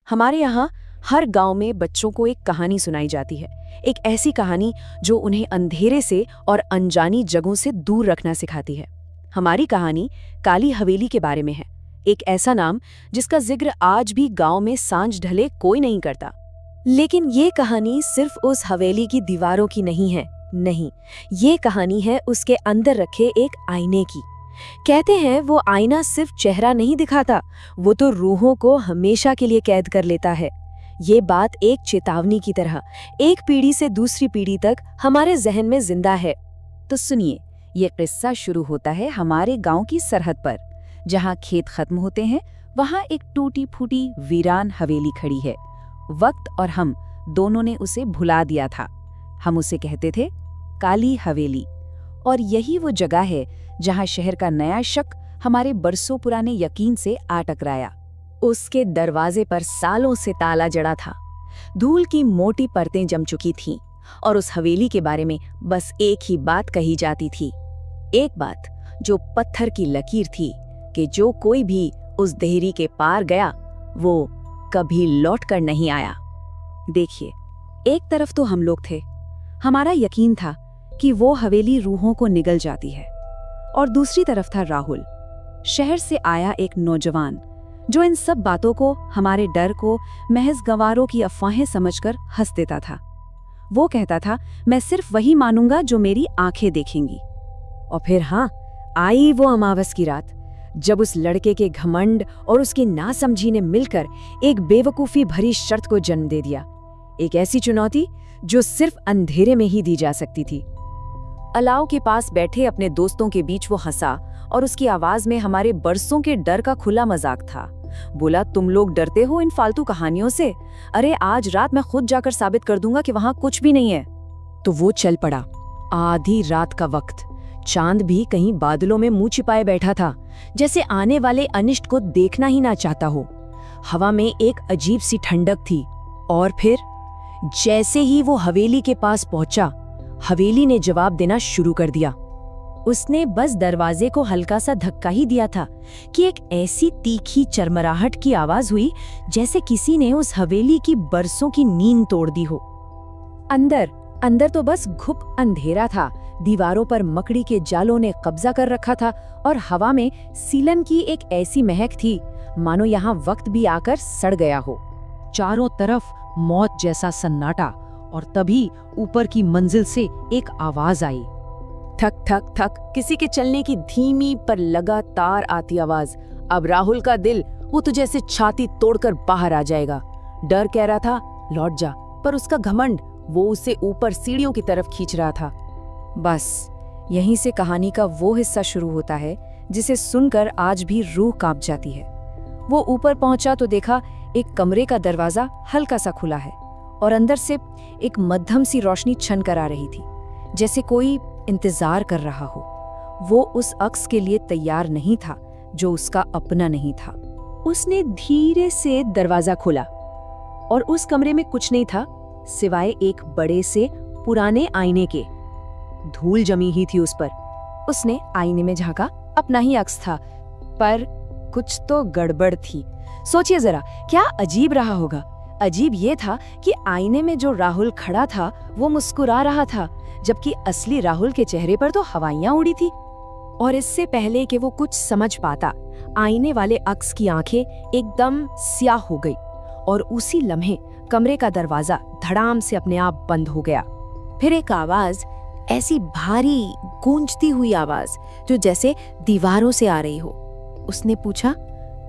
हमारे यहाँ हर गांव में बच्चों को एक कहानी सुनाई जाती है। एक ऐसी कहानी जो उन्हें अंधेरे से और अनजानी जगहों से दूर रखना सिखाती है। हमारी कहानी काली हवेली के बारे में है। एक ऐसा नाम जिसका जिक्र आज भी गांव में सांझ ढले कोई नहीं करता। लेकिन ये कहानी सिर्फ उस हवेली की दीवारों की नहीं है। नहीं, ये कहानी है उसके अंदर रखे एक आईने की। कहते हैं वो आईना सिर्फ चेहरा नहीं दिखाता, वो तो रूहों को हमेशा के लिए कैद कर लेता है। ये बात एक चेतावनी की तरह एक पीढ़ी से दूसरी पीढ़ी तक हमारे जहन में जिंदा है। तो सुनिए, ये किस्सा शुरू होता है हमारे गांव की सरहद पर। जहां खेत खत्म होते हैं वहां एक टूटी फूटी वीरान हवेली खड़ी है। वक्त और हम दोनों ने उसे भुला दिया था। हम उसे कहते थे काली हवेली। और यही वो जगह है जहां शहर का नया शक हमारे बरसों पुराने यकीन से आ टकराया। उसके दरवाजे पर सालों से ताला जड़ा था, धूल की मोटी परतें जम चुकी थीं और उस हवेली के बारे में बस एक ही बात कही जाती थी। एक बात जो पत्थर की लकीर थी कि जो कोई भी उस देहरी के पार गया वो कभी लौट कर नहीं आया। देखिए, एक तरफ तो हम लोग थे, हमारा यकीन था कि वो हवेली रूहों को निगल जाती है, और दूसरी तरफ था राहुल, शहर से आया एक नौजवान जो इन सब बातों को, हमारे डर को महज गंवारों की अफवाहें समझकर हंस देता था। वो कहता था, मैं सिर्फ वही मानूंगा जो मेरी आंखें देखेंगी। और फिर हाँ, आई वो अमावस की रात जब उस लड़के के घमंड और उसकी नासमझी ने मिलकर एक बेवकूफ़ी भरी शर्त को जन्म दे दिया। एक ऐसी चुनौती जो सिर्फ अंधेरे में ही दी जा सकती थी। अलाव के पास बैठे अपने दोस्तों के बीच वो हंसा और उसकी आवाज में हमारे बरसों के डर का खुला मजाक था। बोला, तुम लोग डरते हो इन फालतू कहानियों से? अरे आज रात मैं खुद जाकर साबित कर दूंगा कि वहां कुछ भी नहीं है। तो वो चल पड़ा। आधी रात का वक्त, चांद भी कहीं बादलों में मुंह छिपाए बैठा था, जैसे आने वाले अनिष्ट को देखना ही ना चाहता हो। हवा में एक अजीब सी ठंडक थी। और फिर जैसे ही वो हवेली के पास पहुंचा, हवेली ने जवाब देना शुरू कर दिया। उसने बस दरवाजे को हल्का सा धक्का ही दिया था कि एक ऐसी तीखी चरमराहट की आवाज हुई जैसे किसी ने उस हवेली की बरसों की नींद तोड़ दी हो। अंदर तो बस घुप अंधेरा था। दीवारों पर मकड़ी के जालों ने कब्जा कर रखा था और हवा में सीलन की एक ऐसी महक थी मानो यहाँ वक्त भी आकर सड़ गया हो। चारों तरफ मौत जैसा सन्नाटा, और तभी ऊपर की मंजिल से एक आवाज आई। थक थक थक, किसी के चलने की धीमी पर लगातार आती आवाज। अब राहुल का दिल वो तो जैसे छाती तोड़कर बाहर आ जाएगा। डर कह रहा था लौट जा, पर उसका घमंड वो उसे ऊपर सीढ़ियों की तरफ खींच रहा था। बस यहीं से कहानी का वो हिस्सा शुरू होता है जिसे सुनकर आज भी रूह कांप जाती है। वो ऊपर पहुंचा तो देखा एक कमरे का दरवाजा हल्का सा खुला है और अंदर से एक मध्यम सी रोशनी छन कर आ रही थी, जैसे कोई इंतजार कर रहा हो। वो उस अक्स के लिए तैयार नहीं था जो उसका अपना नहीं था। उसने धीरे से दरवाजा खोला और उस कमरे में कुछ नहीं था सिवाय एक बड़े से पुराने आईने के। धूल जमी ही थी उस पर। उसने आईने में झांका, अपना ही अक्स था, पर कुछ तो गड़बड़ थी। सोचिए जरा, क्या अजीब रहा होगा। अजीब ये था कि आईने में जो राहुल खड़ा था वो मुस्कुरा रहा था, जबकि असली राहुल के चेहरे पर तो हवाइयां उड़ी थी। और इससे पहले कि वो कुछ समझ पाता, आईने वाले अक्स की आंखें एकदम स्याह हो गई और उसी लम्हे कमरे का दरवाजा धड़ाम से अपने आप बंद हो गया। फिर एक आवाज, ऐसी भारी गूंजती हुई आवाज जो जैसे दीवारों से आ रही हो। उसने पूछा,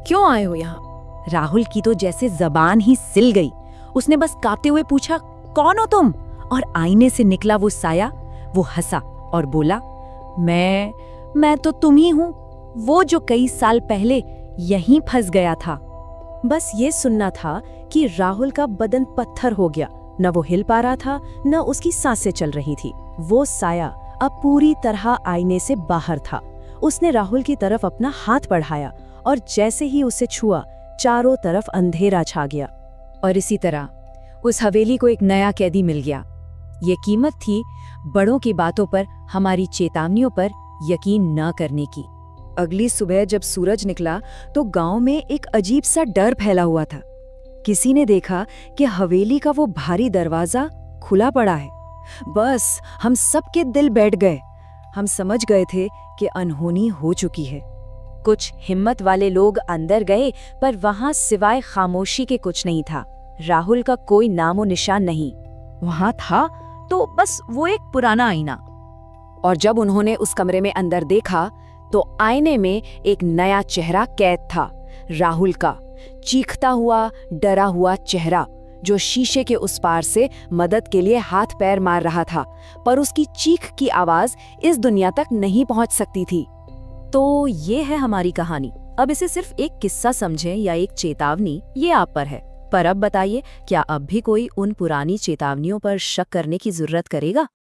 क्यों आए हो यहाँ? राहुल की तो जैसे जबान ही सिल गई। उसने बस कांपते हुए पूछा, कौन हो तुम? और आईने से निकला वो साया। वो हंसा और बोला, मैं तो तुम ही हूँ, वो जो कई साल पहले यहीं फंस गया था। बस ये सुनना था कि राहुल का बदन पत्थर हो गया। न वो हिल पा रहा था, न उसकी सांसें चल रही थी। वो साया अब पूरी तरह आईने से बाहर था। उसने राहुल की तरफ अपना हाथ बढ़ाया और जैसे ही उसे छुआ, चारों तरफ अंधेरा छा गया। और इसी तरह उस हवेली को एक नया कैदी मिल गया। ये कीमत थी बड़ों की बातों पर, हमारी चेतावनियों पर यकीन न करने की। अगली सुबह जब सूरज निकला तो गांव में एक अजीब सा डर फैला हुआ था। किसी ने देखा कि हवेली का वो भारी दरवाजा खुला पड़ा है। बस हम सबके दिल बैठ गए। हम समझ गए थे कि अनहोनी हो चुकी है। कुछ हिम्मत वाले लोग अंदर गए, पर वहां सिवाय खामोशी के कुछ नहीं था। राहुल का कोई नामो निशान नहीं। वहां था तो बस वो एक पुराना आईना। और जब उन्होंने उस कमरे में अंदर देखा तो आईने में एक नया चेहरा कैद था, राहुल का, चीखता हुआ, डरा हुआ चेहरा, जो शीशे के उस पार से मदद के लिए हाथ पैर मार रहा था, पर उसकी चीख की आवाज इस दुनिया तक नहीं पहुंच सकती थी। तो ये है हमारी कहानी। अब इसे सिर्फ एक किस्सा समझें या एक चेतावनी, ये आप पर है। पर अब बताइए, क्या अब भी कोई उन पुरानी चेतावनियों पर शक करने की जरूरत करेगा?